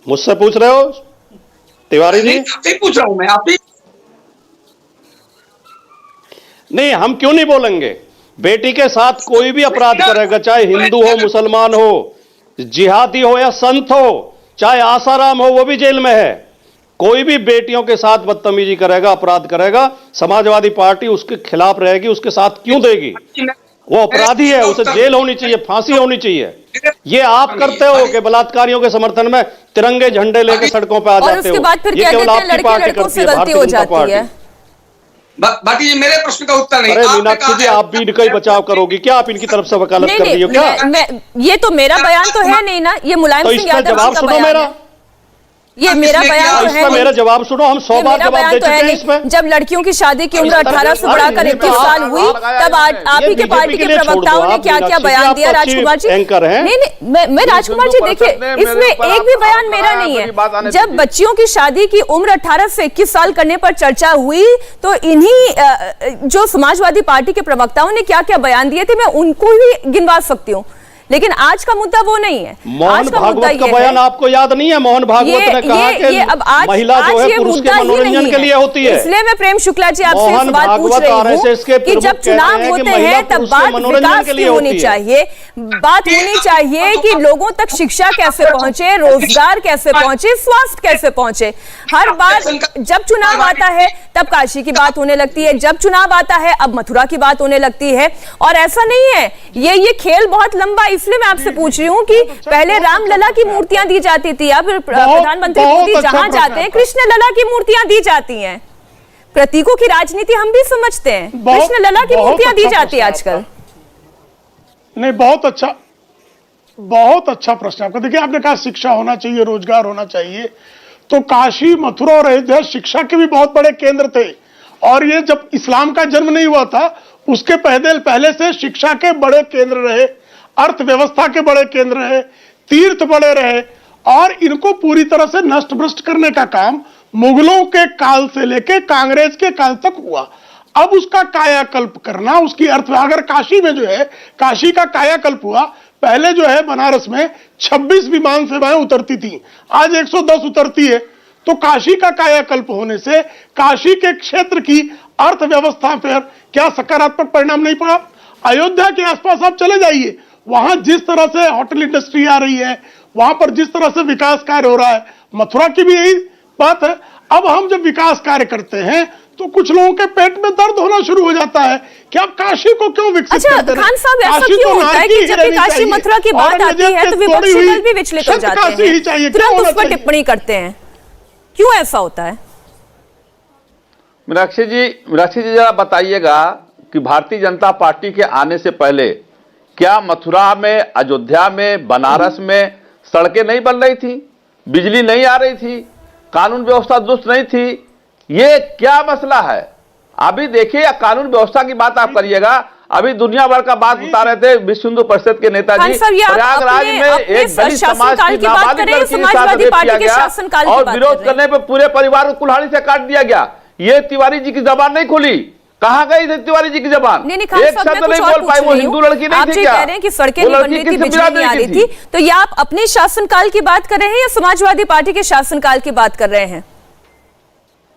मुझसे पूछ रहे हो तिवारी जी? आपसे पूछ रहा हूं मैं, आप नहीं, हम क्यों नहीं बोलेंगे? बेटी के साथ कोई भी अपराध करेगा, चाहे हिंदू हो, मुसलमान हो, जिहादी हो या संत हो, चाहे आसाराम हो, वो भी जेल में है। कोई भी बेटियों के साथ बदतमीजी करेगा, अपराध करेगा, समाजवादी पार्टी उसके खिलाफ रहेगी। उसके साथ क्यों देगी? वो अपराधी है, उसे जेल होनी चाहिए, फांसी होनी चाहिए। ये आप करते हो कि बलात्कारियों के समर्थन में तिरंगे झंडे लेकर सड़कों पे आ जाते हो। और उसके बाद फिर ये कह केवल देते हैं आपकी लड़के पार्टी लड़कों करती से है, गलती भारतीय हो जनता जाती पार्टी। है। बाटी जी मेरे प्रश्न का उत्तर नहीं। अरे मीनाक्षी जी, आप भी इनका ही बचाव करोगी क्या? आप इनकी तरफ से वकालत नहीं कर रही हो क्या? ये तो मेरा बयान तो है नहीं ना, ये मुलायम तो सिंह इसका यादव जवाब जी का सुनो बयान मेरा। है। ये मेरा बयान तो है इसका मेरा नहीं। जवाब सुनो, हम 100 बार मेरा जवाब बयान दे तो चुके है हैं नहीं। इसमें। जब लड़कियों की शादी की उम्र 18 से बढ़ाकर 21 साल हुई, तब आप ही के पार्टी के प्रवक्ताओं ने क्या क्या बयान दिया? राजकुमार जी, एंकर हैं। नहीं, मैं राजकुमार जी, देखिए इसमें एक भी बयान मेरा नहीं है। जब बच्चियों की शादी की उम्र 18 से 21 साल करने पर चर्चा हुई, तो इन्हीं जो समाजवादी पार्टी के प्रवक्ताओं ने क्या क्या बयान दिए थे, मैं उनको ही गिनवा सकती हूँ। लेकिन आज का मुद्दा वो नहीं है। मोहन भागवत का बयान आपको याद नहीं है? मोहन भागवत ने कहा कि अब आज महिला जो है पुरुष के मनोरंजन के लिए होती है। इसलिए मैं प्रेम शुक्ला जी आपसे मोहन सवाल पूछ भागवत रही हूँ आरएसएस के कि जब चुनाव होते हैं तब बात विकास की होनी चाहिए, बात होनी चाहिए कि लोगों तक शिक्षा कैसे पहुंचे, रोजगार कैसे पहुंचे, स्वास्थ्य कैसे पहुंचे। हर बार जब चुनाव आता है तब काशी की बात होने लगती है, जब चुनाव आता है अब मथुरा की बात होने लगती है। और ऐसा नहीं है, ये खेल बहुत लंबा। इसलिए मैं आपसे पूछ रही हूँ कि पहले रामलला की मूर्तियां दी जाती थी, अब प्रधानमंत्री मोदी जहां जाते हैं कृष्ण लला की मूर्तियां दी जाती हैं। प्रतीकों की राजनीति हम भी समझते हैं, कृष्ण लला की मूर्तियां दी जाती है आजकल। नहीं, बहुत अच्छा प्रश्न आपका। देखिए, आपने कहा शिक्षा होना चाहिए, रोजगार होना चाहिए, तो काशी, मथुरा और अयोध्या शिक्षा के भी बहुत बड़े केंद्र थे। और ये जब इस्लाम का जन्म नहीं हुआ था, उसके पहले से शिक्षा के बड़े केंद्र रहे, अर्थव्यवस्था के बड़े केंद्र रहे, तीर्थ बड़े रहे। और इनको पूरी तरह से नष्ट भ्रष्ट करने का काम मुगलों के काल से लेकर कांग्रेस के काल तक हुआ। अब उसका कायाकल्प करना, उसकी अगर काशी में जो है, काशी का कायाकल्प हुआ। पहले जो है बनारस में 26 विमान सेवाएं उतरती थी, आज 110 उतरती है। तो काशी का कायाकल्प होने से काशी के क्षेत्र की अर्थव्यवस्था पर क्या सकारात्मक परिणाम नहीं पड़ा? अयोध्या के आसपास आप चले जाइए, वहां जिस तरह से होटल इंडस्ट्री आ रही है, वहां पर जिस तरह से विकास कार्य हो रहा है, मथुरा की भी यही बात है। अब हम जब विकास कार्य करते हैं तो कुछ लोगों के पेट में दर्द होना शुरू हो जाता है कि आप काशी को क्यों विकसित करते हैं? खान साहब, ऐसा क्यों होता है कि जब भी काशी मथुरा की बात आती है तो विपक्षी दल भी विचलित हो जाते हैं, तुरंत उस पर टिप्पणी करते हैं? क्यों ऐसा होता है? मीनाक्षी जी जरा बताइएगा कि भारतीय जनता पार्टी के आने से पहले क्या मथुरा में, अयोध्या में, बनारस में सड़कें नहीं बन रही थी, बिजली नहीं आ रही थी, कानून व्यवस्था दुरुस्त नहीं थी? ये क्या मसला है? अभी देखिए, कानून व्यवस्था की बात आप करिएगा, अभी दुनिया भर का बात बता रहे थे विश्व हिंदू परिषद के नेताजी। प्रयागराज में एक दलित समाज की नाबालिग लड़की के साथ रेप किया गया और विरोध करने पर पूरे परिवार को कुल्हाड़ी से काट दिया गया। ये तिवारी जी की जबान नहीं खुली। कहां गई थी तिवारी जी की जबान? एक शब्द नहीं बोल पाई। वो हिंदू लड़की नहीं थी क्या? आप कह रहे हैं कि सड़कें नहीं बन रही थी, बिजली नहीं आ रही थी, तो ये आप अपने शासनकाल की बात कर रहे हैं या समाजवादी पार्टी के शासनकाल की बात कर रहे हैं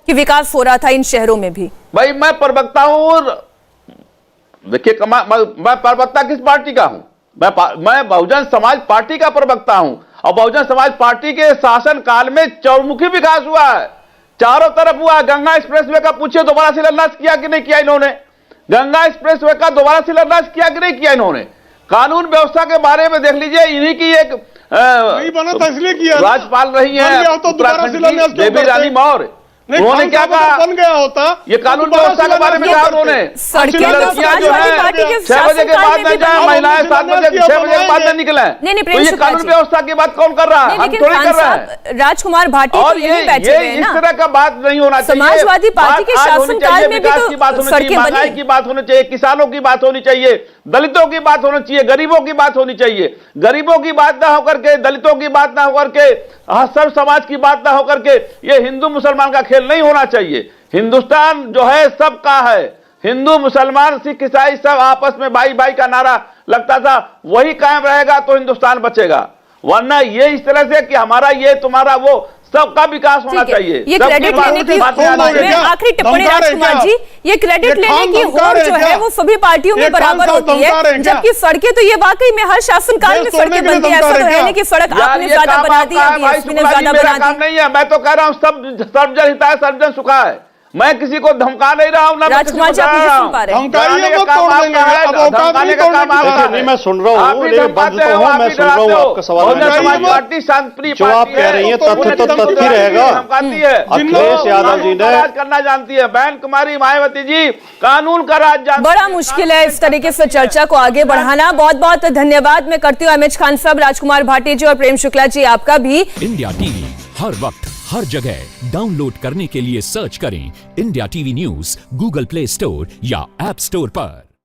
कि विकास हो रहा था इन शहरों में भी? भाई मैं प्रवक्ता हूं, देखिए मैं प्रवक्ता किस पार्टी का हूं? मैं बहुजन समाज पार्टी का प्रवक्ता हूं। और बहुजन समाज पार्टी के शासन काल में चौमुखी विकास हुआ है, चारों तरफ हुआ। गंगा एक्सप्रेसवे का पूछिए दोबारा शिलान्यास किया कि नहीं किया इन्होंने? गंगा एक्सप्रेसवे का दोबारा शिलान्यास किया कि नहीं किया इन्होंने? कानून व्यवस्था के बारे में देख लीजिए, इन्हीं की एक नहीं बना था इसलिए किया, राज्यपाल रही है उत्तराखंड की देवी रानी मौर्य। नहीं, उन्होंने खान क्या साहब अगर कहा? बन गया होता ये कानून व्यवस्था के बारे में कहा उन्होंने। सड़कें तो लड़कियां जो समाजवादी है पार्टी के 6 बजे के शासनकाल बाद में न भी जाए, बनी। महिलाएं 7 बजे 6 बजे के बाद न निकले। नहीं, तो प्रेम ये शुक्ला कानून जी। व्यवस्था की बात कौन कर रहा है? नहीं, हम लेकिन थोड़ी खान कर रहे हैं। साहब, राजकुमार भाटी और तो यही बैठे हुए ये हैं इस ना। तरह का बात नहीं होना चाहिए। समाजवादी पार्टी के बात आज होनी शासनकाल चाहिए, में भी विकास तो की बात होनी चाहिए, सड़कें बनी। महंगाई की बात होनी चाहिए, किसानों की बात होनी चाहिए, दलितों की बात होनी चाहिए, गरीबों की बात होनी चाहिए। गरीबों की बात ना होकर के, दलितों की बात ना होकर के, सब समाज की बात ना होकर के ये हिंदू मुसलमान का खेल नहीं होना चाहिए। हिंदुस्तान जो है सबका है। हिंदू मुसलमान सिख ईसाई सब आपस में भाई भाई का नारा लगता था, वही कायम रहेगा तो हिंदुस्तान बचेगा। वरना ये इस तरह से कि हमारा ये तुम्हारा वो, सबका विकास होना ठीक है। चाहिए। ये सबकी क्रेडिट बात लेने की बात में आना मैं चाहिए। आखिरी टिप्पणी धमका रहे राजकुमार क्या? जी, ये क्रेडिट ये लेने खान की धमका होड़ रहे जो है क्या? वो सभी पार्टियों में ये खान बराबर साहब होती धमका रहे है, क्या? जबकि सड़कें तो ये वाकई में हर शासनकाल में देश तोड़ने सड़कें के लिए बनती है। धमका ऐसा तो रहे है क्या? नहीं कि सड़क यार आपने ये ज्यादा काम बना आपका है दी, भाई एसपी ने शुक्ला जी, ज्यादा मेरा बना काम दी। नहीं है। मैं तो कह रहा हूं सब सर्वजन हिताय सर्वजन सुखा है। मैं किसी को धमका नहीं रहा हूं, ना मैं किसी को राजकुमार जी, आप डरा मुझे रहा सुन हूं। पा रहे हैं? धमकाइए वो तोड़ देंगे, अब औकात नहीं तोड़ने की देखिए, बात नहीं है। मैं सुन रहा आप हूँ, ही लेकिन धमकाते बंद तो हो, हूँ, आप मैं ही सुन रहा हूँ डराते हो। आपका सवाल। बहुजन मैं समाज वो- पार्टी शांतिप्रिय जो आप पार्टी कह रही हैं, वो तथ्य तो धमकाती तथ्य रहेगा। धमकाती है। अखिलेश यादव जी ने राज करना जानती है, बहन कुमारी मायावती जी कानून का राज जानती बड़ा है। मुश्किल है इस तरीके से चर्चा को आगे बढ़ाना। बहुत बहुत धन्यवाद मैं करती हूँ एमएच खान साहब, राजकुमार भाटी जी और प्रेम शुक्ला जी, आपका भी। इंडिया टीवी हर वक्त हर जगह डाउनलोड करने के लिए सर्च करें India TV news Google play store या ऐप स्टोर पर।